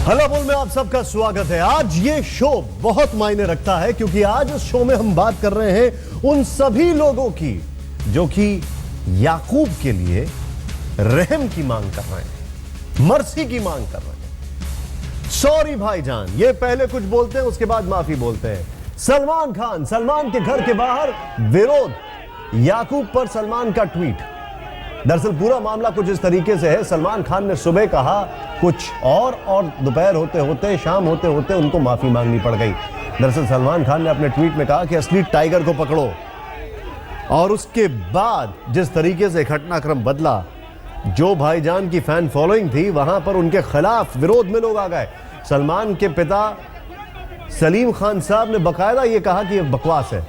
हल्ला बोल में आप सबका स्वागत है। आज ये शो बहुत मायने रखता है क्योंकि आज इस शो में हम बात कर रहे हैं उन सभी लोगों की जो कि याकूब के लिए रहम की मांग कर रहे हैं, मर्सी की मांग कर रहे हैं। सॉरी भाईजान, ये पहले कुछ बोलते हैं उसके बाद माफी बोलते हैं। सलमान खान, सलमान के घर के बाहर विरोध, याकूब पर सलमान का ट्वीट। दरअसल पूरा मामला कुछ इस तरीके से है, सलमान खान ने सुबह कहा कुछ और दोपहर होते होते, शाम होते होते उनको माफी मांगनी पड़ गई। दरअसल सलमान खान ने अपने ट्वीट में कहा कि असली टाइगर को पकड़ो, और उसके बाद जिस तरीके से घटनाक्रम बदला, जो भाईजान की फैन फॉलोइंग थी वहां पर उनके खिलाफ विरोध में लोग आ गए। सलमान के पिता सलीम खान साहब ने बकायदा यह कहा कि यह बकवास है।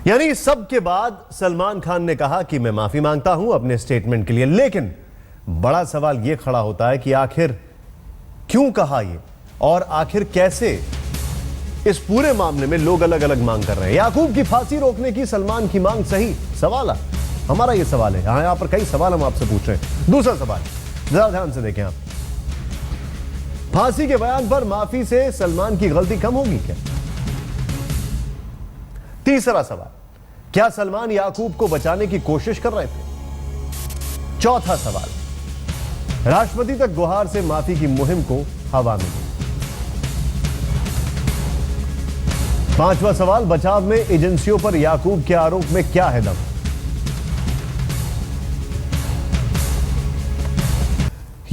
यानी सब के बाद सलमान खान ने कहा कि मैं माफी मांगता हूं अपने स्टेटमेंट के लिए, लेकिन बड़ा सवाल यह खड़ा होता है कि आखिर क्यों कहा यह, और आखिर कैसे इस पूरे मामले में लोग अलग अलग मांग कर रहे हैं। याकूब की फांसी रोकने की सलमान की मांग सही? सवाल है हमारा, यह सवाल है। यहां पर कई सवाल हम आपसे पूछ रहे हैं। दूसरा सवाल जरा ध्यान से देखें आप, फांसी के बयान पर माफी से सलमान की गलती कम होगी क्या? तीसरा सवाल, क्या सलमान याकूब को बचाने की कोशिश कर रहे थे? चौथा सवाल, राष्ट्रपति तक गुहार से माफी की मुहिम को हवा मिली। पांचवा सवाल, बचाव में एजेंसियों पर याकूब के आरोप में क्या है दम?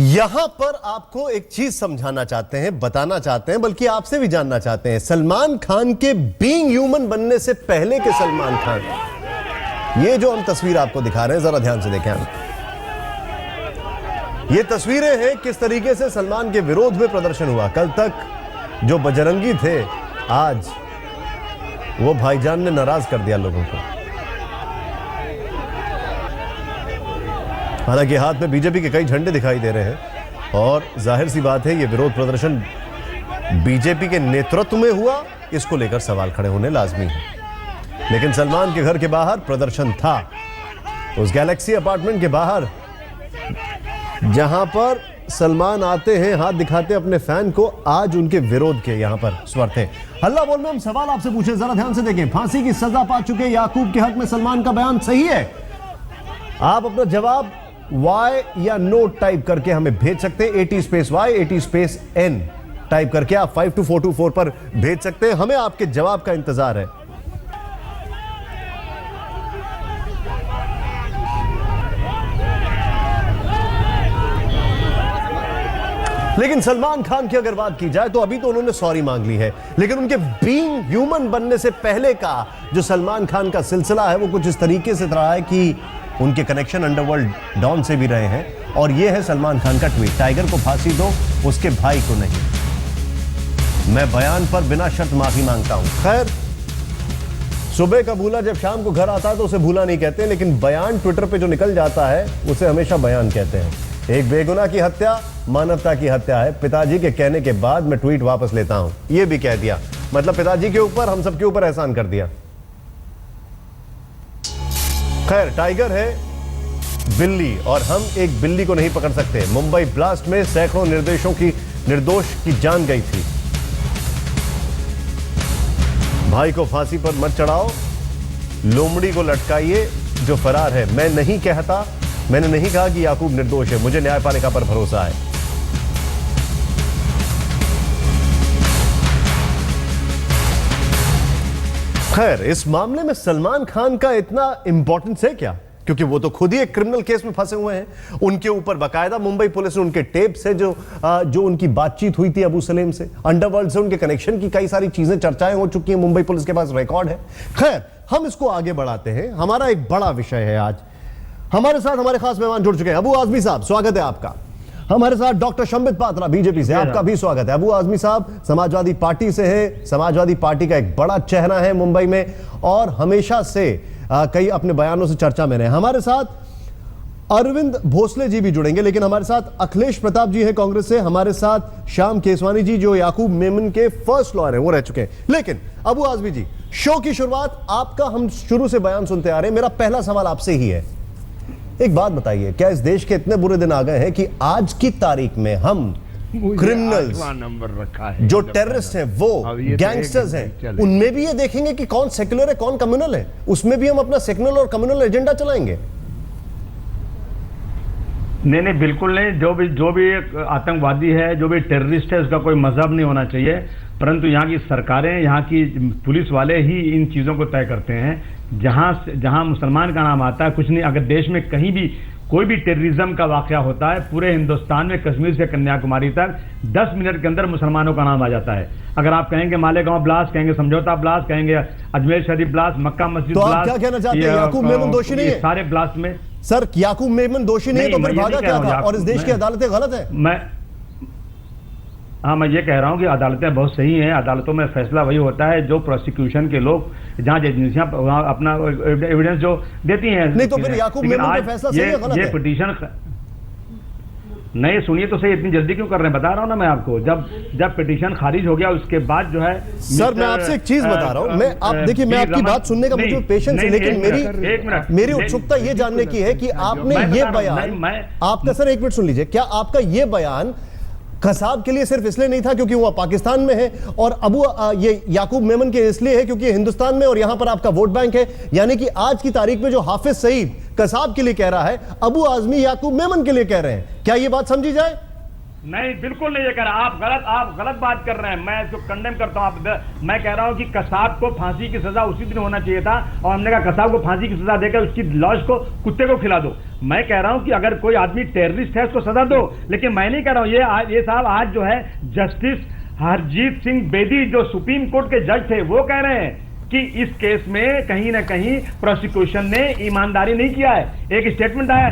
यहां पर आपको एक चीज समझाना चाहते हैं, बताना चाहते हैं, बल्कि आपसे भी जानना चाहते हैं। सलमान खान के बीइंग ह्यूमन बनने से पहले के सलमान खान, ये जो हम तस्वीर आपको दिखा रहे हैं, जरा ध्यान से देखें। ये तस्वीरें हैं किस तरीके से सलमान के विरोध में प्रदर्शन हुआ। कल तक जो बजरंगी थे, आज वो भाईजान ने नाराज कर दिया लोगों को। हालांकि हाथ में बीजेपी के कई झंडे दिखाई दे रहे हैं और जाहिर सी बात है ये विरोध प्रदर्शन बीजेपी के नेतृत्व में हुआ, इसको लेकर सवाल खड़े होने लाजमी है। लेकिन सलमान के घर के बाहर प्रदर्शन था, उस गैलेक्सी अपार्टमेंट के बाहर जहां पर सलमान आते हैं हाथ दिखाते अपने फैन को, आज उनके विरोध के यहां पर स्वर थे। हल्ला बोल में हम सवाल आपसे पूछे, जरा ध्यान से देखें। फांसी की सजा पा चुके याकूब के हक में सलमान का बयान सही है? आप अपना जवाब वाई या नो टाइप करके हमें भेज सकते हैं। 80 space Y 80 space N type करके आप 52424 पर भेज सकते हैं। हमें आपके जवाब का इंतजार है। लेकिन सलमान खान की अगर बात की जाए तो अभी तो उन्होंने सॉरी मांग ली है, लेकिन उनके बीइंग ह्यूमन बनने से पहले का जो सलमान खान का सिलसिला है वो कुछ इस तरीके से रहा है कि उनके कनेक्शन अंडरवर्ल्ड डॉन से भी रहे हैं। और यह है सलमान खान का ट्वीट, टाइगर को फांसी दो, उसके भाई को नहीं। मैं बयान पर बिना शर्त माफी मांगता हूं। खैर, सुबह का भूला जब शाम को घर आता है तो उसे भूला नहीं कहते, लेकिन बयान ट्विटर पे जो निकल जाता है उसे हमेशा बयान कहते हैं। एक बेगुनाह की हत्या मानवता की हत्या है। पिताजी के कहने के बाद मैं ट्वीट वापस लेता हूं, यह भी कह दिया, मतलब पिताजी के ऊपर हम सबके ऊपर एहसान कर दिया। खैर, टाइगर है बिल्ली और हम एक बिल्ली को नहीं पकड़ सकते। मुंबई ब्लास्ट में सैकड़ों निर्दोष की जान गई थी। भाई को फांसी पर मत चढ़ाओ, लोमड़ी को लटकाइए जो फरार है। मैंने नहीं कहा कि याकूब निर्दोष है, मुझे न्यायपालिका पर भरोसा है। खैर, इस मामले में सलमान खान का इतना इंपॉर्टेंस है क्या? क्योंकि वो तो खुद ही एक क्रिमिनल केस में फंसे हुए हैं। उनके ऊपर बाकायदा मुंबई पुलिस ने उनके टेप से जो उनकी बातचीत हुई थी अबू सलेम से, अंडरवर्ल्ड से उनके कनेक्शन की कई सारी चीजें चर्चाएं हो चुकी हैं, मुंबई पुलिस के पास रिकॉर्ड है। खैर, हम इसको आगे बढ़ाते हैं। हमारा एक बड़ा विषय है आज। हमारे साथ हमारे खास मेहमान जुड़ चुके हैं। अबू आजमी साहब, स्वागत है आपका। हमारे साथ डॉक्टर शंबित पात्रा बीजेपी से, आपका भी स्वागत है। अबू आजमी साहब समाजवादी पार्टी से हैं, समाजवादी पार्टी का एक बड़ा चेहरा है मुंबई में और हमेशा से कई अपने बयानों से चर्चा में रहे। हमारे साथ अरविंद भोसले जी भी जुड़ेंगे, लेकिन हमारे साथ अखिलेश प्रताप जी हैं कांग्रेस से, हमारे साथ श्याम केसवानी जी जो याकूब मेमन के फर्स्ट लॉयर हैं वो रह चुके हैं। लेकिन अबू आजमी जी, शो की शुरुआत आपका हम शुरू से बयान सुनते आ रहे हैं। मेरा पहला सवाल आपसे ही है, एक बात बताइए, क्या इस देश के इतने बुरे दिन आ गए हैं कि आज की तारीख में हम क्रिमिनल्स नंबर रखा है, जो टेररिस्ट हैं, वो गैंगस्टर्स हैं, उनमें भी ये देखेंगे कि कौन सेक्युलर है कौन कम्युनल है, उसमें भी हम अपना सेक्युलर और कम्युनल एजेंडा चलाएंगे? नहीं, बिल्कुल नहीं। जो भी आतंकवादी है, जो भी टेररिस्ट है, उसका कोई मजहब नहीं होना चाहिए। परंतु यहाँ की सरकारें, यहाँ की पुलिस वाले ही इन चीज़ों को तय करते हैं। जहाँ मुसलमान का नाम आता है, कुछ नहीं, अगर देश में कहीं भी कोई भी टेररिज्म का वाकया होता है, पूरे हिंदुस्तान में कश्मीर से कन्याकुमारी तक 10 मिनट के अंदर मुसलमानों का नाम आ जाता है। अगर आप कहेंगे मालेगांव ब्लास्ट, कहेंगे समझौता ब्लास्ट, कहेंगे अजमेर शरीफ ब्लास्ट, मक्का मस्जिद तो ब्लास्ट, आप क्या कहना चाहते हैं? याकूब मेमन दोषी नहीं है? सारे ब्लास्ट में सर याकूब मेमन दोषी नहीं है, तो फिर भागा क्या था? और इस देश की अदालतें गलत है? मैं ये कह रहा हूं कि अदालतें बहुत सही हैं। अदालतों में फैसला वही होता है जो प्रोसिक्यूशन के लोग, जांच एजेंसियां अपना एविडेंस जो देती हैं। नहीं तो फिर याकूब मेमन का फैसला सही है गलत है? ये पिटीशन नहीं, सुनिए तो सही, इतनी जल्दी क्यों कर रहे हैं? बता रहा हूं ना मैं आपको। जब पिटीशन खारिज हो गया उसके बाद जो है, सर मैं आपसे एक चीज बता रहा हूं, मैं आप देखिए, मैं आपकी बात सुनने का मुझे पेशेंस है, लेकिन मेरी उत्सुकता ये जानने की है कि आपने ये बयान, आपका सर एक मिनट सुन लीजिए, क्या आपका ये बयान कसाब के लिए सिर्फ इसलिए नहीं था क्योंकि वो पाकिस्तान में है, और ये याकूब मेमन के इसलिए है क्योंकि हिंदुस्तान में और यहां पर आपका वोट बैंक है? यानी कि आज की तारीख में जो हाफिज सईद कसाब के लिए कह रहा है, अबू आजमी याकूब मेमन के लिए कह रहे हैं, क्या ये बात समझी जाए? नहीं, बिल्कुल नहीं ये कह रहा। आप गलत बात कर रहे हैं। मैं इसको कंडेम करता हूं। मैं कह रहा हूं कि कसाब को फांसी की सजा उसी दिन होना चाहिए था, और हमने कहा कसाब को फांसी की सजा देकर उसकी लाश को कुत्ते को खिला दो। मैं कह रहा हूं कि अगर कोई आदमी टेररिस्ट है उसको सजा दो, लेकिन मैं नहीं कह रहा हूं। ये साहब आज जो है जस्टिस हरजीत सिंह बेदी जो सुप्रीम कोर्ट के जज थे, वो कह रहे हैं कि इस केस में कहीं ना कहीं प्रोसिक्यूशन ने ईमानदारी नहीं किया है। एक स्टेटमेंट आया,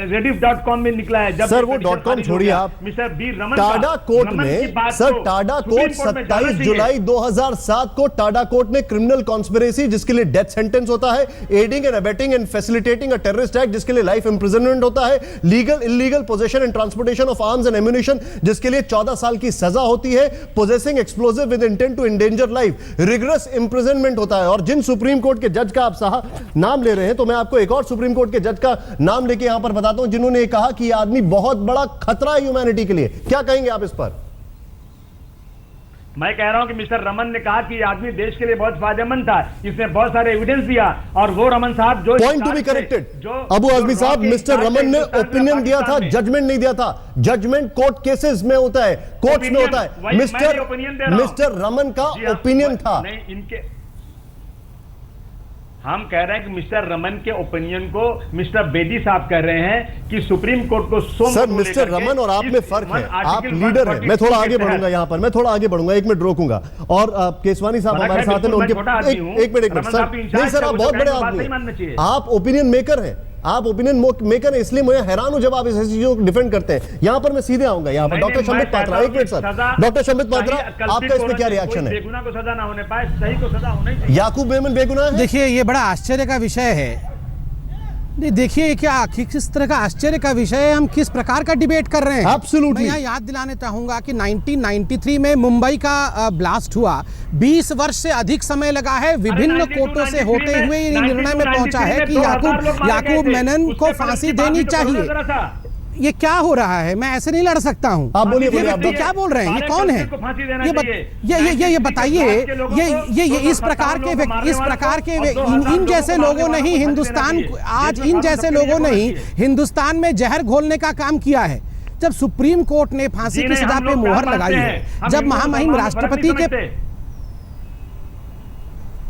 rediff.com में निकला है। जब सर वो .com छोड़िए आप, mister B Raman TADA court में, सर टाडा कोर्ट 27 जुलाई 2007 को टाडा कोर्ट ने क्रिमिनल कॉन्स्पिरेसी जिसके लिए डेथ सेंटेंस होता है, aiding and abetting and facilitating a terrorist act जिसके लिए लाइफ इंप्रिजनमेंट होता है, legal illegal possession and transportation of arms and ammunition जिसके लिए 14 साल की सजा होती है, possessing explosive with intent to endanger life, rigorous imprisonment होता है। और जिन सुप्रीम कोर्ट के जज का आप नाम ले रहे हैं, तो मैं आपको एक और सुप्रीम कोर्ट के जज का नाम लेके यहां पर बताता हूं जिन्होंने कहा कि यह आदमी बहुत बड़ा खतरा है ह्यूमैनिटी के लिए। क्या कहेंगे आप इस पर? मैं कह रहा हूं कि मिस्टर रमन ने कहा कि आदमी देश के लिए बहुत फायदेमंद था, इसने बहुत सारे एविडेंस दिया, और वो रमन साहब जो point to be corrected, Abu Azmi साहब, मिस्टर रमन ने ओपिनियन दिया था, जजमेंट नहीं दिया था। जजमेंट कोर्ट केसेस में होता है, कोर्ट्स में होता है। मिस्टर रमन का ओपिनियन था। हम कह रहे हैं कि मिस्टर रमन के ओपिनियन को मिस्टर बेदी साहब कह रहे हैं कि सुप्रीम कोर्ट को सर मिस्टर रमन और आप में फर्क है, आप लीडर हैं। मैं थोड़ा आगे बढ़ूंगा यहां पर, मैं थोड़ा आगे बढ़ूंगा, एक मिनट रोकूंगा। और केसवानी साहब हमारे साथ हैं, उनके एक मिनट सर, नहीं सर आप बहुत बड़े आदमी, आप ओपिनियन मेकर हैं, आप ओपिनियन मेकर हैं, इसलिए मैं हैरान हूं जब आप इस चीजों को डिफेंड करते हैं। यहां पर मैं सीधे आऊंगा, यहां पर डॉक्टर शम्बित पात्रा, एक मिनट सर, डॉक्टर शम्बित पात्रा, आपका इसमें क्या रिएक्शन है? बेगुनाह को सजा ना होने पाए, सही को सजा होनी चाहिए। याकूब मेमन बेगुनाह है? देखिए ये बड़ा आश्चर्य का विषय है। नहीं देखिए, क्या किस तरह का आश्चर्य का विषय है, हम किस प्रकार का डिबेट कर रहे हैं। Absolutely. मैं यहाँ याद दिलाने चाहूंगा कि 1993 में मुंबई का ब्लास्ट हुआ, 20 वर्ष से अधिक समय लगा है, विभिन्न कोर्टों से होते हुए ये निर्णय में पहुंचा है कि याकूब मेनन को फांसी देनी चाहिए। ये क्या हो रहा है? मैं ऐसे नहीं लड़ सकता हूँ। आप बोलिए, ये व्यक्ति क्या बोल रहे हैं? ये कौन है? ये बताइए। ये इस प्रकार के इन जैसे लोगों ने ही हिंदुस्तान, आज इन जैसे लोगों ने ही हिंदुस्तान में जहर घोलने का काम किया है। जब सुप्रीम कोर्ट ने फांसी की सजा पे मोहर लगाई है, जब महामहिम राष्ट्रपति के,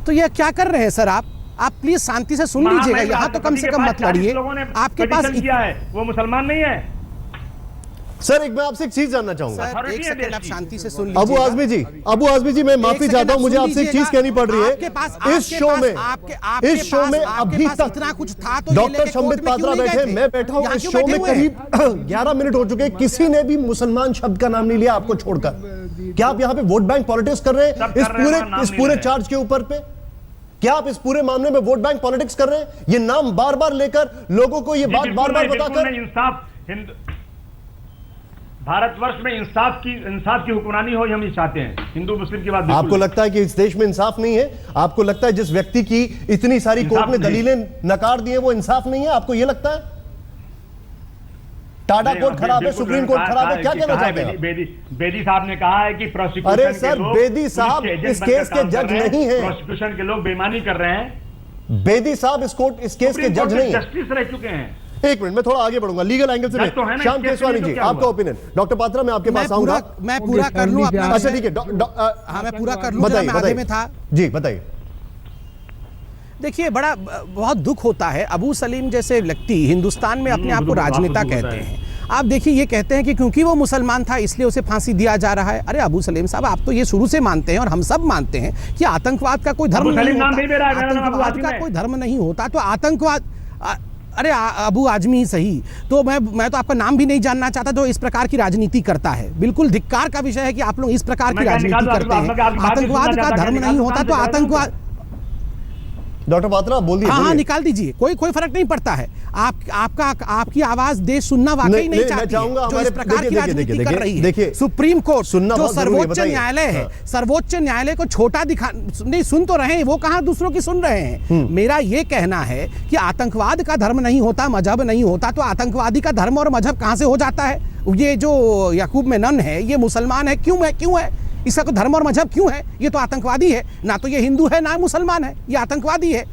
तो ये क्या कर रहे हैं सर आप प्लीज शांति से सुन लीजिएगा, यहाँ तो कम से कम मत लड़िए। आपके पास किया है, वो मुसलमान नहीं है। सर एक मैं आपसे एक चीज जानना चाहूंगा। सर एक सेकंड आप शांति से सुन लीजिए। अबू आजमी जी मैं माफी चाहता हूं, मुझे आपसे एक चीज कहनी पड़ रही है। इस शो में अभी तक इतना कुछ था तो डॉक्टर शम्बित पात्रा बैठे, मैं बैठा हूं, इस शो में करीब 11 मिनट हो चुके, किसी ने भी मुसलमान शब्द का नाम नहीं लिया आपको छोड़कर। क्या आप यहाँ पे वोट बैंक पॉलिटिक्स कर रहे हैं इस पूरे चार्ज के ऊपर पे? क्या आप इस पूरे मामले में वोट बैंक पॉलिटिक्स कर रहे हैं? ये नाम बार बार लेकर, लोगों को ये बात बार बार बताकर। भारतवर्ष में इंसाफ की हुक्मरानी हो, हम ये चाहते हैं। हिंदू मुस्लिम की बात आपको लगता है कि इस देश में इंसाफ नहीं है? आपको लगता है जिस व्यक्ति की इतनी सारी कोर्ट ने दलीलें नकार दी है वो इंसाफ नहीं है? आपको ये लगता है? टाटा कोर्ट खराब है, सुप्रीम कोर्ट खराब है, क्या कहना चाहते हैं? बेदी साहब ने कहा है कि प्रोसिक्यूशन, अरे सर, बेदी साहब इस केस के जज नहीं है। प्रोसिक्यूशन के लोग बेईमानी कर रहे हैं। बेदी साहब इस केस के जज नहीं है, जस्टिस रह चुके हैं। एक मिनट, मैं थोड़ा आगे बढ़ूंगा लीगल एंगल से। तो है ना, श्याम केसवानी जी, आपका ओपिनियन। डॉक्टर पात्रा, मैं आपके पास आऊंगा। मैं पूरा कर लूं अपना। अच्छा ठीक है, हाँ, मैं पूरा कर लूं, मैं आधे में था जी, बताइए। देखिए, बहुत दुख होता है, अबू सलीम जैसे व्यक्ति हिंदुस्तान में अपने आप को राजनेता कहते हैं। आप देखिए, ये कहते हैं कि क्योंकि वो मुसलमान था इसलिए उसे फांसी दिया जा रहा है। अरे अबू सलीम साहब, आप तो ये शुरू से मानते हैं और हम सब मानते हैं कि आतंकवाद का कोई धर्म नहीं होता। आतंकवाद का कोई धर्म नहीं होता तो आतंकवाद, अरे अबू आजमी ही सही, तो मैं तो आपका नाम भी नहीं जानना चाहता जो इस प्रकार की राजनीति करता है। बिल्कुल धिक्कार का विषय है कि आप लोग इस प्रकार की राजनीति करते हैं। आतंकवाद का धर्म नहीं होता तो आतंकवाद। डॉक्टर पात्रा बोल दीजिए। हाँ, निकाल दीजिए, कोई फर्क नहीं पड़ता है। आपकी आवाज देश सुनना वाकई नहीं चाहती है जो इस प्रकार की राजनीति कर रही है। देखिए, सुप्रीम कोर्ट जो सर्वोच्च न्यायालय है, सर्वोच्च न्यायालय को छोटा नहीं सुन तो रहे हैं, वो कहाँ दूसरों की सुन रहे हैं। मेरा ये कहना है कि आतंकवाद का धर्म नहीं होता, मजहब नहीं होता, तो आतंकवादी का धर्म और मजहब कहाँ से हो जाता है? ये जो याकूब मेनन है ये मुसलमान है, क्यों है? इसका कोई धर्म और मजहब क्यों है? ये तो आतंकवादी है, ना तो ये हिंदू है ना मुसलमान है, ये आतंकवादी है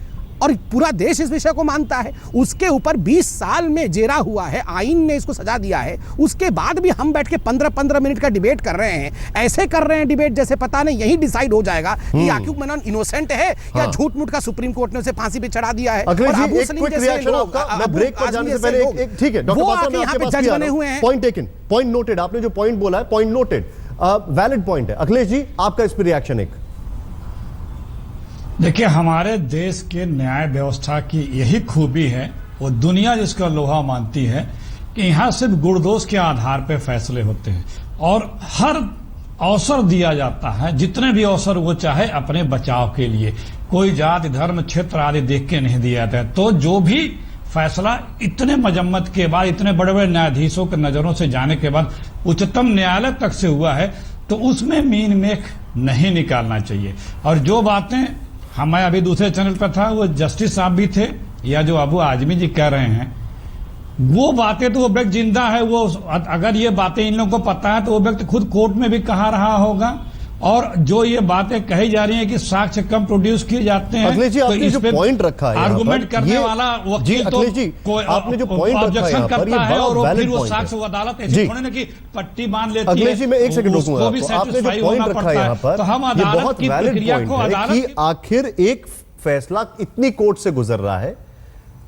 और पूरा देश इस विषय को मानता है। उसके ऊपर 20 साल में जेरा हुआ है, आईन ने इसको सजा दिया है। उसके बाद भी हम बैठ के 15-15 मिनट का डिबेट कर रहे हैं, ऐसे कर रहे हैं डिबेट जैसे पता नहीं यही डिसाइड हो जाएगा कि याकूब मेनन इनोसेंट है या झूठ मूठ का सुप्रीम कोर्ट ने उसे फांसी पे चढ़ा दिया है। अखिलेश जी, एक क्विक रिएक्शन आपका, मैं ब्रेक पर जाने से पहले एक ठीक है डॉक्टर पात्रा, मैं आपके पास जज बने हुए हैं। Point taken, point noted. आपने जो पॉइंट बोला है पॉइंट नोटेड, वैलिड पॉइंट है। अखिलेश जी, आपका इस पर रिएक्शन। एक देखिए, हमारे देश के न्याय व्यवस्था की यही खूबी है, वो दुनिया जिसका लोहा मानती है, कि यहाँ सिर्फ गुणदोष के आधार पर फैसले होते हैं और हर अवसर दिया जाता है, जितने भी अवसर वो चाहे अपने बचाव के लिए, कोई जाति धर्म क्षेत्र आदि देख के नहीं दिया जाता है। तो जो भी फैसला इतने मजम्मत के बाद, इतने बड़े बड़े न्यायाधीशों के नजरों से जाने के बाद उच्चतम न्यायालय तक से हुआ है, तो उसमें मीन मेख नहीं निकालना चाहिए। और जो बातें मैं अभी दूसरे चैनल पर था, वो जस्टिस साहब भी थे या जो अबू आजमी जी कह रहे हैं, वो बातें तो वो व्यक्ति जिंदा है, वो अगर ये बातें इन लोगों को पता है तो वो व्यक्ति खुद कोर्ट में भी कहा रहा होगा। और जो ये बातें कही जा रही हैं कि साक्ष्य कम प्रोड्यूस किए जाते हैं, अखिलेश जी, आपने जो पॉइंट रखा है आर्गुमेंट करने वाला वकील तो आपने जो पॉइंट ऑब्जेक्शन करता है और फिर वो साक्ष्य अदालत ऐसे थोड़े ना कि पट्टी बांध लेती है। अखिलेश जी, मैं एक सेकंड रुकूंगा आपको। आपने जो पॉइंट रखा है यहाँ पर, तो हम अदालत की प्रक्रिया को कि आखिर एक फैसला इतनी कोर्ट से गुजर रहा है,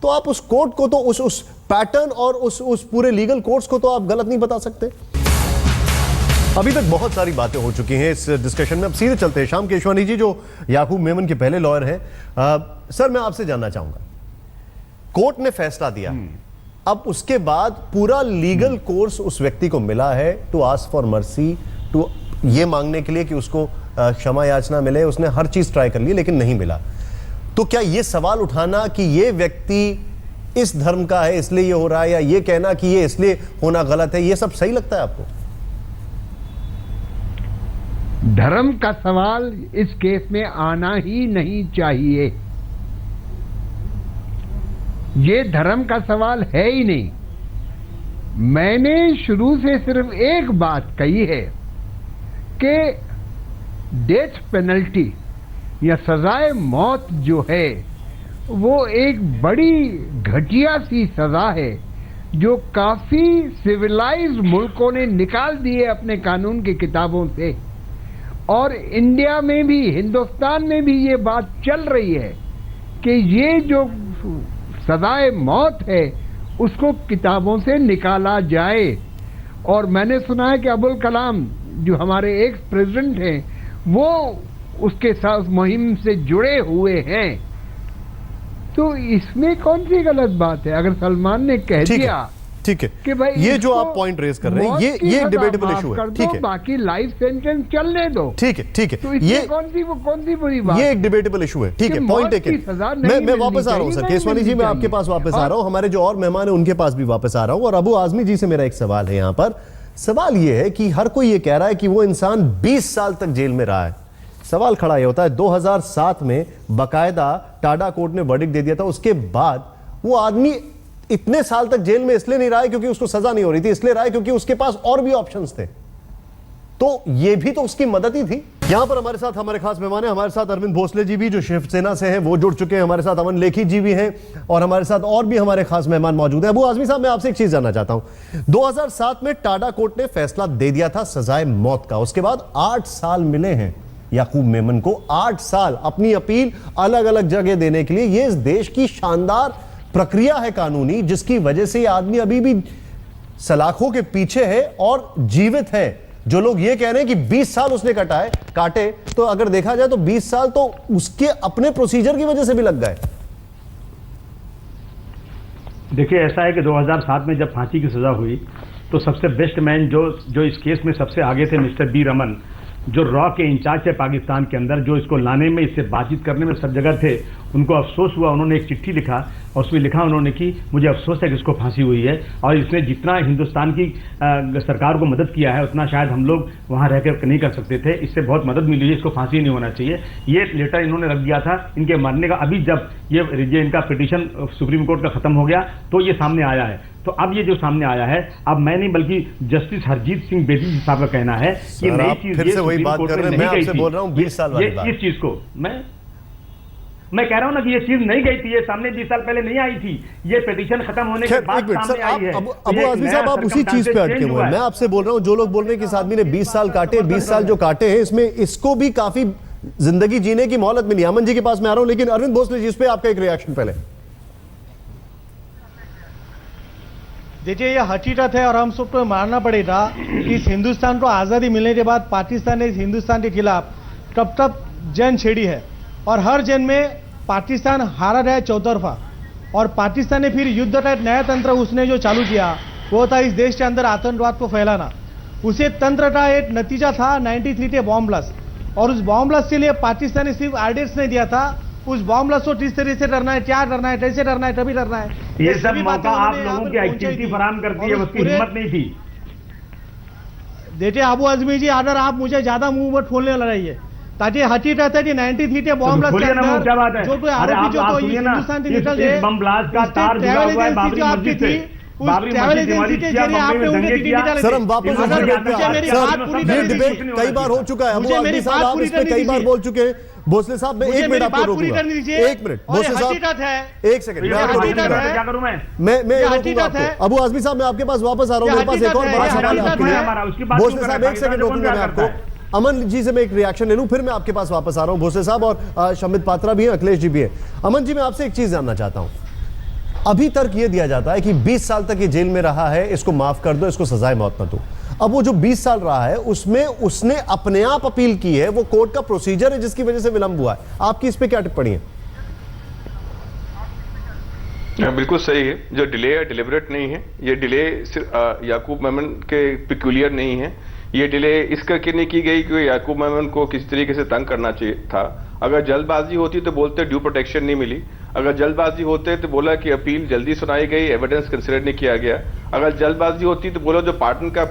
तो आप उस कोर्ट को तो उस पैटर्न और उस पूरे लीगल कोर्स को तो आप गलत नहीं बता सकते। अभी तक बहुत सारी बातें हो चुकी हैं इस डिस्कशन में, अब सीधे चलते हैं। श्याम केशवानी जी, जो याकूब मेमन के पहले लॉयर हैं, सर मैं आपसे जानना चाहूंगा, कोर्ट ने फैसला दिया, अब उसके बाद पूरा लीगल कोर्स उस व्यक्ति को मिला है टू आस्क फॉर मर्सी, टू ये मांगने के लिए कि उसको क्षमा याचना मिले। उसने हर चीज ट्राई कर ली लेकिन नहीं मिला। तो क्या ये सवाल उठाना कि ये व्यक्ति इस धर्म का है इसलिए ये हो रहा है, या ये कहना कि ये इसलिए होना गलत है, ये सब सही लगता है आपको? धर्म का सवाल इस केस में आना ही नहीं चाहिए। ये धर्म का सवाल है ही नहीं। मैंने शुरू से सिर्फ एक बात कही है कि डेथ पेनल्टी या सजाए मौत जो है वो एक बड़ी घटिया सी सजा है जो काफी सिविलाइज्ड मुल्कों ने निकाल दी है अपने कानून की किताबों से। और इंडिया में भी, हिंदुस्तान में भी ये बात चल रही है कि ये जो सजाए मौत है उसको किताबों से निकाला जाए। और मैंने सुना है कि अबुल कलाम जो हमारे एक्स प्रेसिडेंट हैं वो उसके साथ मुहिम से जुड़े हुए हैं। तो इसमें कौन सी गलत बात है? अगर सलमान ने कह दिया ठीक है कि भाई ये जो आप पॉइंट रेज कर रहे हैं ये एक डिबेटेबल इशू है, ठीक है, बाकी लाइफ सेंटेंस चलने दो, ठीक है तो ये कौन सी बुरी बात? ये एक डिबेटेबल इशू है, ठीक है, पॉइंट टेकन। मैं वापस आ रहा हूं सर केसवानी जी, मैं आपके पास वापस आ रहा हूं, हमारे जो और मेहमान है उनके पास भी वापस आ रहा हूं। और अबू आजमी जी से मेरा एक सवाल है यहाँ पर, सवाल यह है कि हर कोई यह कह रहा है कि वो इंसान 20 साल तक जेल में रहा है। सवाल खड़ा यह होता है 2007 में बकायदा टाडा कोर्ट ने वर्डिक्ट दे दिया था, उसके बाद वो आदमी इतने साल तक जेल में इसलिए नहीं रहा है क्योंकि उसको सजा नहीं हो रही थी, इसलिए रहा है क्योंकि उसके पास और भी ऑप्शंस थे। तो ये भी तो उसकी मदद ही थी। यहां पर हमारे साथ हमारे खास मेहमान हैं, हमारे साथ अरविंद भोसले जी भी जो शिवसेना से हैं वो जुड़ चुके हैं, हमारे साथ अमन लेखी जी भी हैं और हमारे साथ और भी हमारे खास मेहमान मौजूद हैं। अबू आजमी साहब, मैं आपसे एक चीज जानना चाहता हूं। 2007 में टाडा कोर्ट ने फैसला दे दिया था सजाए मौत का, उसके बाद 8 साल मिले हैं याकूब मेमन को, 8 साल अपनी अपील अलग अलग जगह देने के लिए। यह इस देश की शानदार प्रक्रिया है कानूनी, जिसकी वजह से यह आदमी अभी भी सलाखों के पीछे है और जीवित है। जो लोग ये कह रहे हैं कि 20 साल उसने काटे, तो अगर देखा जाए तो 20 साल तो उसके अपने प्रोसीजर की वजह से भी लग गए। देखिए, ऐसा है कि 2007 में जब फांसी की सजा हुई तो सबसे बेस्ट मैन जो इस केस में सबसे आगे थे, मिस्टर बी रमन, जो रॉ के इंचार्ज थे पाकिस्तान के अंदर, जो इसको लाने में, इससे बातचीत करने में सब जगह थे, उनको अफसोस हुआ। उन्होंने एक चिट्ठी लिखा और उसमें लिखा उन्होंने कि मुझे अफसोस है कि इसको फांसी हुई है और इसने जितना हिंदुस्तान की सरकार को मदद किया है उतना शायद हम लोग वहाँ रहकर नहीं कर सकते थे। इससे बहुत मदद मिली है, इसको फांसी नहीं होना चाहिए। ये लेटर इन्होंने रख दिया था इनके मरने का। अभी जब ये इनका पिटीशन सुप्रीम कोर्ट का खत्म हो गया तो ये सामने आया है। तो अब ये जो सामने आया है, अब मैं नहीं बल्कि जस्टिस हरजीत सिंह बेदी जी साहब का कहना है कि नई चीज फिर से वही बात कर रहे हैं। मैं आपसे बोल रहा हूं 20 साल वाली बात। इस चीज को मैं कह रहा हूं ना कि ये चीज नहीं गई थी, ये सामने 20 साल पहले नहीं आई थी, ये पिटीशन खत्म होने के बाद सामने आई है। अबू आजमी साहब, आप उसी चीज पे अटके हुए हैं। मैं आपसे बोल रहा हूं, जो लोग बोल रहे हैं कि इस आदमी ने 20 साल काटे, 20 साल जो काटे हैं इसमें इसको भी काफी जिंदगी जीने की मोहलत मिली। अमन जी के पास मैं आ रहा हूं, लेकिन अरविंद भोसले जी, इस पे आपका एक रिएक्शन पहले। देखिए, ये हकीकत है और हम सबको मानना पड़ेगा कि इस हिंदुस्तान को आज़ादी मिलने के बाद पाकिस्तान ने इस हिंदुस्तान के खिलाफ कब तक जंग छेड़ी है और हर जंग में पाकिस्तान हारा रहा है चौतरफा। और पाकिस्तान ने फिर युद्ध का एक नया तंत्र उसने जो चालू किया वो था इस देश के अंदर आतंकवाद को फैलाना। उसे तंत्र का एक नतीजा था 93 के बॉम्ब ब्लास्ट, और उस बॉम्ब ब्लास्ट के लिए पाकिस्तान ने सिर्फ आइडियल्स नहीं दिया था, उस बॉम्ब ब्लास्ट को किस तरह से करना है, क्या करना है, कैसे करना है, तभी करना है। ये सब मौका आप लोगों की एक्टिविटी फराहम करती है, उसकी हिम्मत नहीं थी। देखिए अबू आजमी जी, अगर आप मुझे ज्यादा मुंह पर खोलने लगाइए ताकि हकीकत है कि 93 के बॉम्ब ब्लास्ट के अंदर जो कोई आरोपी जो तो हिंदुस्तान से निकल गए, बम ब्लास्ट का तार जुड़ा हुआ है बाबरी मस्जिद से। सर, हम वापस ये डिबेट कई बार हो चुका है। अबू आजमी साहब, आप इस पे कई बार बोल चुके हैं। भोसले साहब, मैं 1 मिनट आपको रोकूंगा, 1 मिनट। भोसले साहब 1 सेकंड, मैं आपको रोकूंगा। मैं रोकूंगा आपको। अबू आजमी साहब, मैं आपके पास वापस आ रहा हूं, मेरे पास एक और बड़ा सवाल है आपके लिए। भोसले साहब 1 सेकंड रोकूंगा मैं आपको। अमन जी से मैं एक रिएक्शन ले लूं, फिर मैं आपके पास वापस आ रहा हूं। भोसले साहब और शमित पात्रा भी हैं, अखिलेश जी भी हैं। अमन जी, मैं आपसे एक चीज जानना चाहता हूं। अभी तर्क यह दिया जाता है कि 20 साल तक ये जेल में रहा है, इसको माफ कर दो, इसको सजाए मौत न दो। अब वो जो 20 साल रहा है उसमें उसने अपने आप अपील की है, वो कोर्ट का प्रोसीजर है जिसकी वजह से विलंब हुआ है। आपकी इस पे क्या टिप्पणी है? बिल्कुल सही है। जो डिले है डिलिबरेट नहीं है। ये डिले सिर्फ याकूब मेमन के पिक्यूलियर नहीं है। ये डिले इस करके नहीं की गई कि याकूब मेमन को किसी तरीके से तंग करना चाहिए था। अगर जल्दबाजी होती तो बोलते ड्यू प्रोटेक्शन नहीं मिली। अगर जल्दबाजी होते तो बोला कि अपील जल्दी सुनाई गई, एविडेंस कंसिडर नहीं किया गया। अगर जल्दबाजी होती तो बोला जो पार्टन का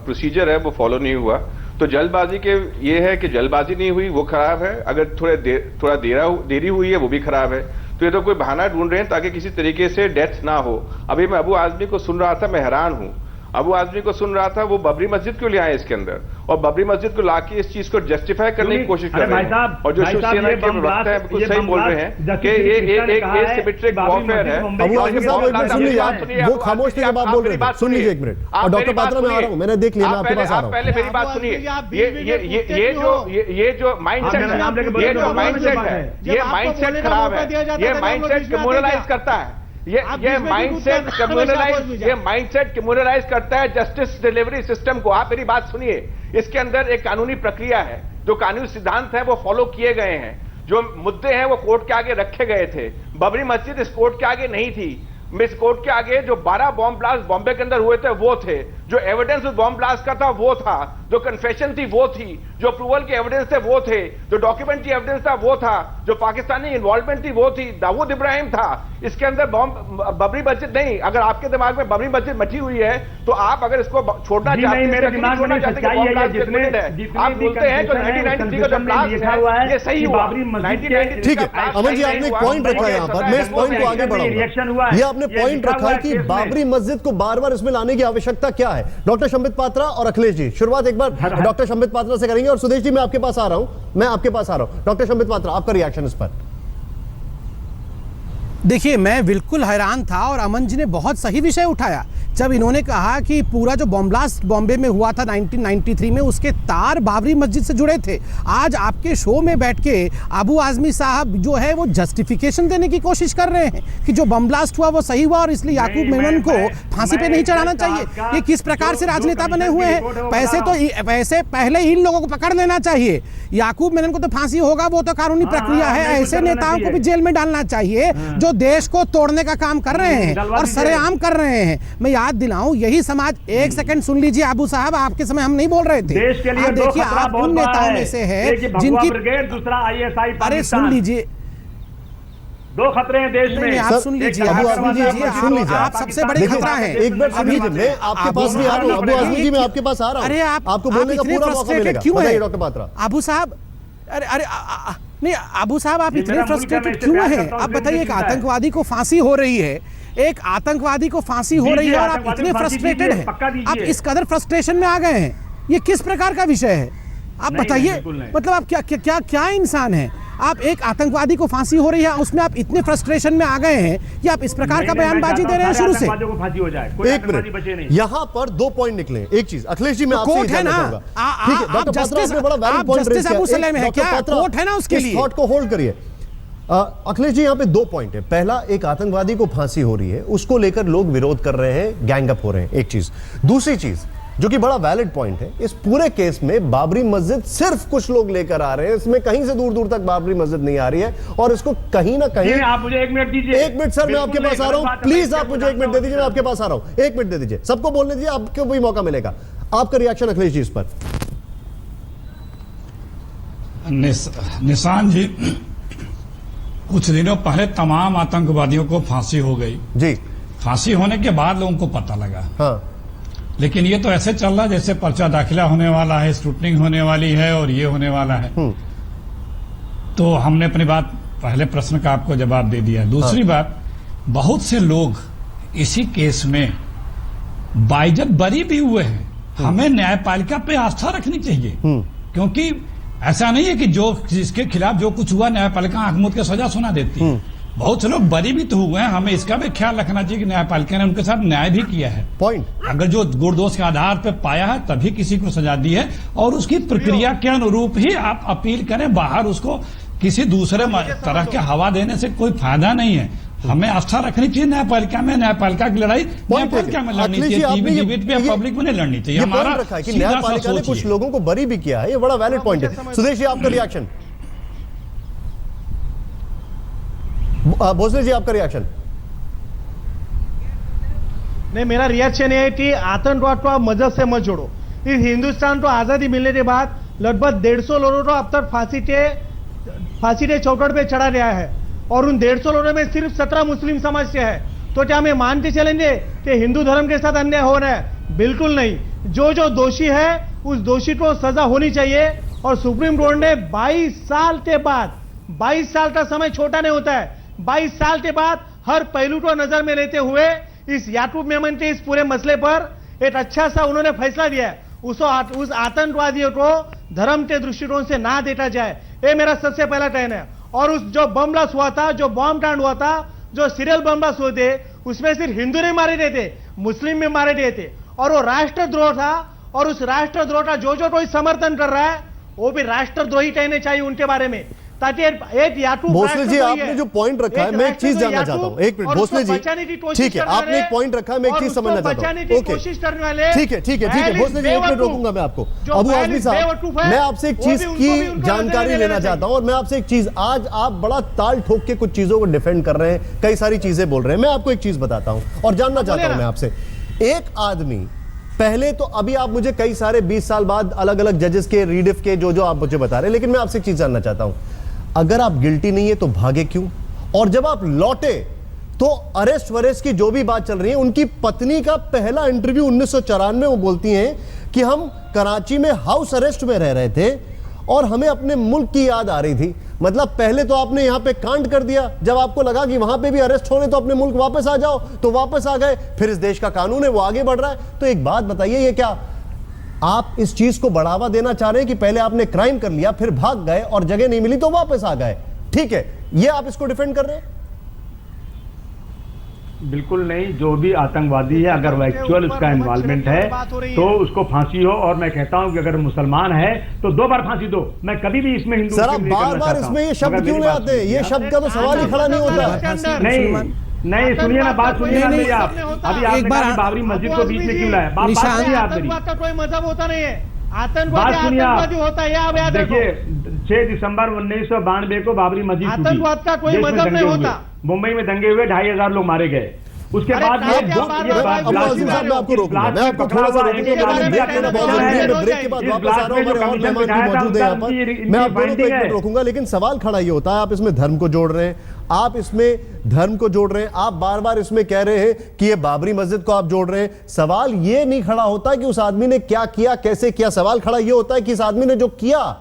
प्रोसीजर है वो फॉलो नहीं हुआ। तो जल्दबाजी के ये है कि जल्दबाजी नहीं हुई, वो खराब है। अगर थोड़ा देरी हुई है, वो भी खराब है। तो ये तो कोई बहाना ढूंढ रहे हैं ताकि किसी तरीके से डेथ ना हो। अभी मैं अबू आजमी को सुन रहा था, मैं हैरान हूं। अबू आजमी को सुन रहा था, वो बबरी मस्जिद क्यों ले आए इसके अंदर, और बबरी मस्जिद को लाके इस चीज को जस्टिफाई करने की कोशिश कर रहे हैं। और जो शिवसेना के प्रवक्ता है बिल्कुल सही बोल रहे हैं कि ये एक सिमेट्रिक वॉरफेयर है। अबू आजमी साहब, एक मिनट सुन लीजिए, वो खामोश थे जब आप बोल रहे थे। सुन लीजिए 1 मिनट। और डॉक्टर पात्रा, मैं आ रहा हूं, मैंने देख लिया, मैं आपके पास आ रहा हूं। पहले मेरी बात सुनिए। ये जो माइंडसेट है, ये जो माइंडसेट है, ये माइंडसेट खराब है। ये माइंडसेट कम्युनलाइज करता है। ये माइंडसेट कम्युनलाइज करता है जस्टिस डिलीवरी सिस्टम को। आप मेरी बात सुनिए। इसके अंदर एक कानूनी प्रक्रिया है, जो कानूनी सिद्धांत है वो फॉलो किए गए हैं। जो मुद्दे हैं वो कोर्ट के आगे रखे गए थे। बबरी मस्जिद इस कोर्ट के आगे नहीं थी। मिस कोर्ट के आगे जो 12 बॉम्ब ब्लास्ट बॉम्बे के अंदर हुए थे वो थे, जो एविडेंस उस बॉम्ब ब्लास्ट का था वो था, जो कन्फेशन थी वो थी, जो अप्रूवल के एविडेंस थे वो थे, जो डॉक्यूमेंट्री एविडेंस था वो था, जो पाकिस्तानी इन्वॉल्वमेंट थी वो थी, दाऊद इब्राहिम था। इसके अंदर बॉम्ब बबरी मस्जिद नहीं। अगर आपके दिमाग में बबरी मस्जिद मची हुई है तो आप अगर इसको छोड़ना चाहते हैं, मेरे दिमाग में आप बोलते हैं जो 1993 का जो ब्लास्ट है ये सही हुआ। ठीक है अमन जी, आपने एक पॉइंट रखा है यहाँ पर, मैं इस पॉइंट को आगे बढ़ाऊंगा। ये आपने पॉइंट रखा है कि बाबरी मस्जिद को बार बार इसमें लाने की आवश्यकता क्या है। डॉक्टर संबित पात्रा और अखिलेश जी, शुरुआत एक बार डॉक्टर संबित पात्रा से करेंगे और सुदेश जी मैं आपके पास आ रहा हूं, डॉक्टर संबित पात्रा आपका रिएक्शन इस पर। देखिए, मैं बिल्कुल हैरान था और अमन जी ने बहुत सही विषय उठाया जब इन्होंने कहा कि पूरा जो बॉम्ब ब्लास्ट बॉम्बे में हुआ था 1993 में, उसके तार बाबरी मस्जिद से जुड़े थे। आज आपके शो में बैठ के अबू आजमी साहब जो है वो जस्टिफिकेशन देने की कोशिश कर रहे हैं कि जो बम ब्लास्ट हुआ वो सही हुआ और इसलिए याकूब मेमन को फांसी पे नहीं चढ़ाना चाहिए। ये किस प्रकार से राजनेता बने हुए हैं? पैसे पहले इन लोगों को पकड़ लेना चाहिए। याकूब मेमन को तो फांसी होगा, वो तो कानूनी प्रक्रिया है। ऐसे नेताओं को भी जेल में डालना चाहिए जो देश को तोड़ने का काम कर रहे हैं और सरेआम कर रहे हैं। मैं याद दिलाऊं, यही समाज, एक सेकंड सुन लीजिए अबू साहब, आपके समय हम नहीं बोल रहे थे। देश के लिए आप देखिए, आप उन नेताओं में से है जिनकी, दूसरा ISI, अरे सुन लीजिए, दो खतरे हैं देश में। आप सुन लीजिए, आप सबसे बड़े खतरा है। एक बार सुन लीजिए, मैं आपके पास भी आ रहा हूं, अबू आजमी जी मैं आपके पास आ रहा हूं। अरे आपको बोलने का पूरा मौका मिलेगा। बताइए डॉक्टर पात्रा। अबू साहब, अरे नहीं अबू साहब, आप इतने फ्रस्ट्रेटेड क्यों हैं? आप बताइए, एक आतंकवादी को फांसी हो रही है, एक आतंकवादी को फांसी हो रही है और आप इतने फ्रस्ट्रेटेड हैं, आप इस कदर फ्रस्ट्रेशन में आ गए हैं, ये किस प्रकार का विषय है? आप बताइए, मतलब आप क्या क्या क्या इंसान हैं? आप एक आतंकवादी को फांसी हो रही है, उसमें आप इतने फ्रस्ट्रेशन में आ गए हैं कि आप इस प्रकार का बयानबाजी दे रहे हैं शुरू से। एक मिनट, यहाँ पर 2 पॉइंट निकले। एक चीज अखिलेश जी, मैं आपसे कोर्ट है ना, आप जस्टिस अबू सलेम है क्या? कोर्ट है ना उसके लिए। थॉट को होल्ड करिए अखिलेश जी। यहाँ पे 2 पॉइंट है। पहला, एक आतंकवादी को फांसी हो रही है, उसको लेकर लोग विरोध कर रहे हैं, गैंगअप हो रहे हैं, एक चीज। दूसरी चीज जो कि बड़ा वैलिड पॉइंट है, इस पूरे केस में बाबरी मस्जिद सिर्फ कुछ लोग लेकर आ रहे हैं, इसमें कहीं से दूर दूर तक बाबरी मस्जिद नहीं आ रही है और इसको कहीं ना कहीं। आप मुझे 1 मिनट दीजिए। 1 मिनट सर, मैं आपके पास आ रहा हूं, प्लीज आप मुझे 1 मिनट दे दीजिए, मैं आपके पास आ रहा हूं। 1 मिनट दे दीजिए, सबको बोलने दीजिए, आपको भी मौका मिलेगा। आपका रिएक्शन अखिलेश जी इस पर। निशान जी, कुछ दिनों पहले तमाम आतंकवादियों को फांसी हो गई जी। फांसी होने के बाद लोगों को पता लगा। हाँ, लेकिन ये तो ऐसे चल रहा जैसे पर्चा दाखिला होने वाला है, स्क्रूटनिंग होने वाली है और ये होने वाला है। तो हमने अपनी बात, पहले प्रश्न का आपको जवाब दे दिया। दूसरी बात, बहुत से लोग इसी केस में बाइज्जत बरी भी हुए हैं। हमें न्यायपालिका पे आस्था रखनी चाहिए, क्योंकि ऐसा नहीं है कि जो जिसके खिलाफ जो कुछ हुआ न्यायपालिका आंख मूंद के सजा सुना देती है। बहुत से लोग बरी भी तो हुए हैं, हमें इसका भी ख्याल रखना चाहिए कि न्यायपालिका ने उनके साथ न्याय भी किया है। पॉइंट, अगर जो गुणदोष के आधार पर पाया है तभी किसी को सजा दी है और उसकी प्रक्रिया के अनुरूप ही आप अपील करें। बाहर उसको किसी दूसरे तरह के हवा देने से कोई फायदा नहीं है। हमें आस्था रखनी चाहिए न्यायपालिका में। न्यायपालिका की लड़ाई न्यायपालिका में लड़नी चाहिए, टीवी डिबेट पे, पब्लिक में नहीं लड़नी चाहिए। हमारा रखा है कि न्यायपालिका ने कुछ लोगों को बरी भी किया है, ये बड़ा वैलिड पॉइंट है। सुदेश जी, आपका रिएक्शन। भोसले जी, आपका रिएक्शन। नहीं, मेरा रिएक्शन है कि आतंकवाद को आप मजहब से मत जोड़ो। इस हिंदुस्तान को आजादी मिलने के बाद लगभग 150 लोगों को अब तक फांसी के चौकट पे चढ़ा गया है और उन 150 लोगों में सिर्फ 17 मुस्लिम समाज से है। तो क्या हमें मान के चलेंगे कि हिंदू धर्म के साथ अन्याय हो रहा है? बिल्कुल नहीं। जो जो दोषी है उस दोषी को सजा होनी चाहिए। और सुप्रीम कोर्ट ने 22 साल के बाद, 22 साल का समय छोटा नहीं होता है, 22 साल के बाद हर पहलू को नजर में लेते हुए इस याकूब मेमन के इस पूरे मसले पर एक अच्छा सा उन्होंने फैसला दिया है। उस आतंकवादियों को धर्म के दृष्टिकोण से ना देखा जाए, ये मेरा सबसे पहला कहना है। और उस जो बम ब्लास्ट हुआ था, जो बॉम्ब कांड हुआ था, जो सीरियल बम ब्लास्ट हुए थे, उसमें सिर्फ हिंदू नहीं मारे गए थे, मुस्लिम भी मारे गए थे और वो राष्ट्रद्रोह था। और उस राष्ट्रद्रोह का जो जो कोई समर्थन कर रहा है वो भी राष्ट्रद्रोही कहने चाहिए उनके बारे में। ताकि एक याकूब भोसले जी आपने जो पॉइंट रखा है, मैं एक चीज जानना चाहता हूँ। एक मिनट भोसले जी, ठीक है, आपने एक पॉइंट रखा है, मैं एक चीज समझना चाहता हूँ। ओके, ठीक है भोसले जी, एक मिनट रोकूंगा मैं आपको। अबू आजमी साहब, मैं आपसे एक चीज की जानकारी लेना चाहता हूँ, और मैं आपसे एक चीज, आज आप बड़ा ताल ठोक के कुछ चीजों को डिफेंड कर रहे हैं, कई सारी चीजें बोल रहे हैं। मैं आपको एक चीज बताता हूँ और जानना चाहता हूँ मैं आपसे, एक आदमी पहले तो, अभी आप मुझे कई सारे 20 साल बाद अलग अलग जजेस के रीडिफ के जो आप मुझे बता रहे हैं, लेकिन मैं आपसे एक चीज जानना चाहता हूं, अगर आप गिल्टी नहीं है तो भागे क्यों? और जब आप लौटे तो अरेस्ट वरेस्ट की जो भी बात चल रही है, उनकी पत्नी का पहला इंटरव्यू 1994 में वो बोलती हैं कि हम कराची में हाउस अरेस्ट में रह रहे थे और हमें अपने मुल्क की याद आ रही थी। मतलब पहले तो आपने यहां पे कांड कर दिया, जब आपको लगा कि वहां पे भी अरेस्ट होने तो अपने मुल्क वापस आ जाओ, तो वापस आ गए। फिर इस देश का कानून है वो आगे बढ़ रहा है। तो एक बात बताइए, ये क्या आप इस चीज को बढ़ावा देना चाह रहे हैं कि पहले आपने क्राइम कर लिया, फिर भाग गए और जगह नहीं मिली तो वापस आ गए? ठीक है, ये आप इसको डिफेंड कर रहे हैं? बिल्कुल नहीं। जो भी आतंकवादी है, अगर वो एक्चुअल उसका इन्वॉल्वमेंट है तो उसको फांसी हो। और मैं कहता हूं कि अगर मुसलमान है तो 2 बार फांसी दो। मैं कभी भी इसमें हिंदू सर, आप बार-बार इसमें ये शब्द क्यों ले आते हैं? ये शब्द का तो सवाल ही खड़ा नहीं होता। नहीं, सुनिए ना, बात सुनिए ना आप। अभी आपने कहा बाबरी मस्जिद को बीच में क्यों लाया? बात सुनिए आप मेरी। आतंकवाद का कोई मजहब होता नहीं है, बात सुनिए आप। होता है, आप याद रखो। देखिए, 6 दिसंबर 1992 को बाबरी मस्जिद टूटी। आतंकवाद का कोई मजहब नहीं होता। मुंबई में दंगे हुए, 2500 लोग मारे गए। उसके बाद मैं आपको रोकूंगा, मैं आपको थोड़ा सा रोकूंगा, लेकिन सवाल खड़ा ये होता है, आप इसमें धर्म को जोड़ रहे हैं, आप इसमें धर्म को जोड़ रहे हैं, आप बार बार इसमें कह रहे हैं कि ये बाबरी मस्जिद को आप जोड़ रहे हैं। सवाल ये नहीं खड़ा होता कि उस आदमी ने क्या किया, कैसे किया। सवाल खड़ा ये होता है कि इस आदमी ने जो किया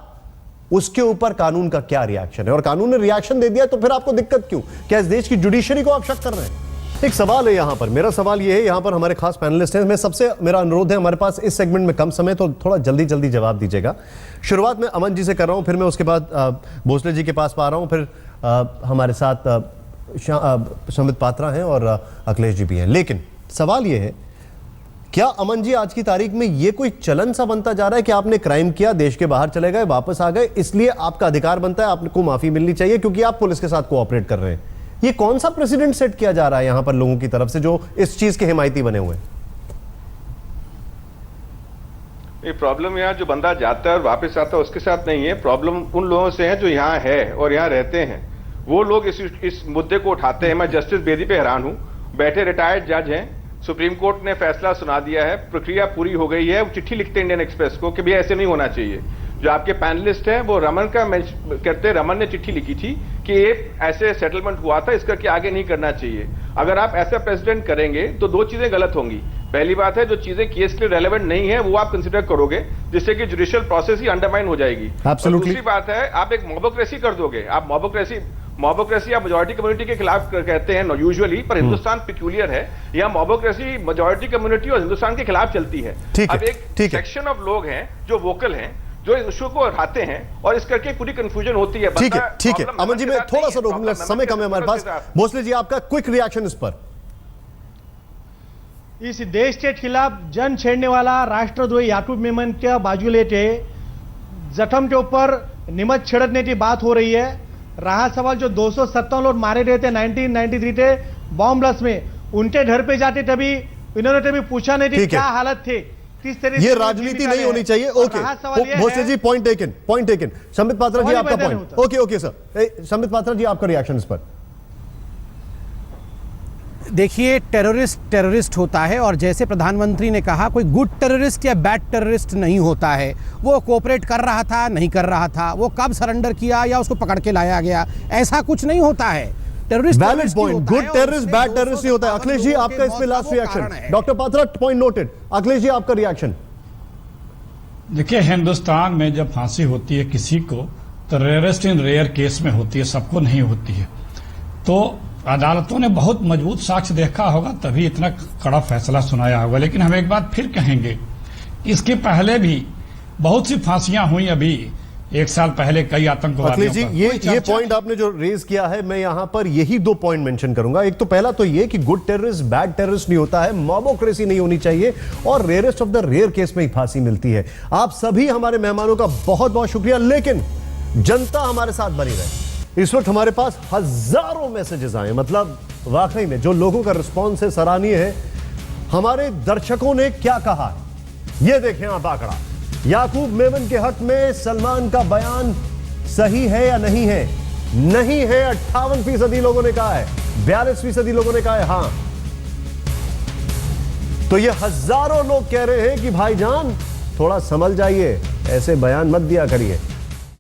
उसके ऊपर कानून का क्या रिएक्शन है, और कानून ने रिएक्शन दे दिया तो फिर आपको दिक्कत क्यों? क्या इस देश की जुडिशरी को आप शक कर रहे हैं? एक सवाल है यहां पर, मेरा सवाल यह है, यहां पर हमारे खास पैनलिस्ट हैं, मैं सबसे, मेरा अनुरोध है, हमारे पास इस सेगमेंट में कम समय, तो थोड़ा जल्दी जल्दी जवाब दीजिएगा। शुरुआत में अमन जी से कर रहा हूं, फिर मैं उसके बाद भोसले जी के पास पा रहा हूं, फिर हमारे साथ संबित पात्रा हैं और अखिलेश जी भी हैं। लेकिन सवाल यह है, क्या अमन जी आज की तारीख में यह कोई चलन सा बनता जा रहा है कि आपने क्राइम किया, देश के बाहर चले गए, वापस आ गए, इसलिए आपका अधिकार बनता है, आपको माफी मिलनी चाहिए क्योंकि आप पुलिस के साथ कोऑपरेट कर रहे हैं? ये कौन सा प्रेसिडेंट सेट किया जा रहा है यहां पर लोगों की तरफ से जो इस चीज के हिमायती बने हुए हैं? ये प्रॉब्लम यहाँ जो बंदा जाता है और वापस आता है उसके साथ नहीं है, प्रॉब्लम उन लोगों से है जो यहाँ है और यहाँ रहते हैं। वो लोग इस मुद्दे को उठाते हैं। मैं जस्टिस बेदी पे हैरान हूँ, बैठे रिटायर्ड जज हैं, सुप्रीम कोर्ट ने फैसला सुना दिया है, प्रक्रिया पूरी हो गई है, वो चिट्ठी लिखते हैं इंडियन एक्सप्रेस को कि भैया ऐसे नहीं होना चाहिए। जो आपके पैनलिस्ट हैं वो रमन का कहते, रमन ने चिट्ठी लिखी थी कि ये ऐसे सेटलमेंट हुआ था, इस करके आगे नहीं करना चाहिए। अगर आप ऐसा प्रेसिडेंट करेंगे तो 2 चीजें गलत होंगी। पहली बात है, जो चीजें केस के लिए रेलेवेंट नहीं है वो आप कंसिडर करोगे, जिससे कि जुडिशियल प्रोसेस ही अंडरमाइन हो जाएगी। दूसरी बात है, आप एक मोबोक्रेसी कर दोगे। आप मोबोक्रेसी आप मेजॉरिटी कम्युनिटी के खिलाफ कहते हैं यूजुअली, पर हिंदुस्तान पिक्यूलियर है, यहाँ मोबोक्रेसी मेजॉरिटी कम्युनिटी और हिंदुस्तान के खिलाफ चलती है। अब एक सेक्शन ऑफ लोग हैं जो वोकल हैं, जो इशू को उठाते हैं, और इस करके पूरी कंफ्यूजन होती है। ठीक है अमन जी, मैं थोड़ा सा रोकूंगा, समय कम है हमारे पास। भोसले जी, आपका क्विक रिएक्शन इस पर। इस देश के खिलाफ जन छेड़ने वाला राष्ट्रद्रोही याकूब मेमन के बाजू लेके जख्म के ऊपर निमक छिड़कने की बात हो रही है। रहा सवाल जो 257 लोग मारे गए थे 1993 के बॉम्ब ब्लास्ट में, उनके घर पे जाते तभी इन्होंने कभी पूछा नहीं थी क्या हालत थे, किस तरह ये राजनीति नहीं होनी चाहिए। Okay Bhosle ji, point taken. Sambit Patra ji, आपका point. Okay sir, Sambit Patra ji, आपका रिएक्शन इस पर। देखिए, टेररिस्ट होता है, और जैसे प्रधानमंत्री ने कहा, कोई गुड टेररिस्ट या बैड टेररिस्ट नहीं होता है। वो कोऑपरेट कर रहा था, नहीं कर रहा था, वो कब सरेंडर किया या उसको पकड़ के लाया गया, ऐसा कुछ नहीं होता है। Terrorist valid point, good terrorist bad terrorist नहीं होता है। अखिलेश जी, आपका इस पे last reaction. Doctor Patra, point noted. Akhilesh ji, आपका रिएक्शन। देखिए, हिंदुस्तान में जब फांसी होती है किसी को तो रेयरेस्ट इन रेयर केस में होती है, सबको नहीं होती है। तो अदालतों ने बहुत मजबूत साक्ष्य देखा होगा तभी इतना कड़ा फैसला सुनाया होगा। लेकिन हम एक बात फिर कहेंगे, इसके पहले भी बहुत सी फांसियां हुई। अभी 1 साल पहले कई आतंकवादियों जी, ये पॉइंट आपने जो रेज किया है, मैं यहां पर यही 2 पॉइंट मेंशन करूंगा। एक तो पहला तो ये कि गुड टेररिस्ट बैड टेररिस्ट नहीं होता है, मोबोक्रेसी नहीं होनी चाहिए, और rarest of the rare case में ही फांसी मिलती है। आप सभी हमारे मेहमानों का बहुत बहुत शुक्रिया। लेकिन जनता हमारे साथ बनी रहे। इस वक्त हमारे पास हजारों मैसेजेस आए, मतलब वाकई में जो लोगों का रिस्पॉन्स है सराहनीय है। हमारे दर्शकों ने क्या कहा है ये देखें आप आंकड़ा। याकूब मेमन के हक में सलमान का बयान सही है या नहीं है? नहीं है 58% लोगों ने कहा है, 42% लोगों ने कहा है हां। तो ये हजारों लोग कह रहे हैं कि भाईजान थोड़ा संभल जाइए, ऐसे बयान मत दिया करिए।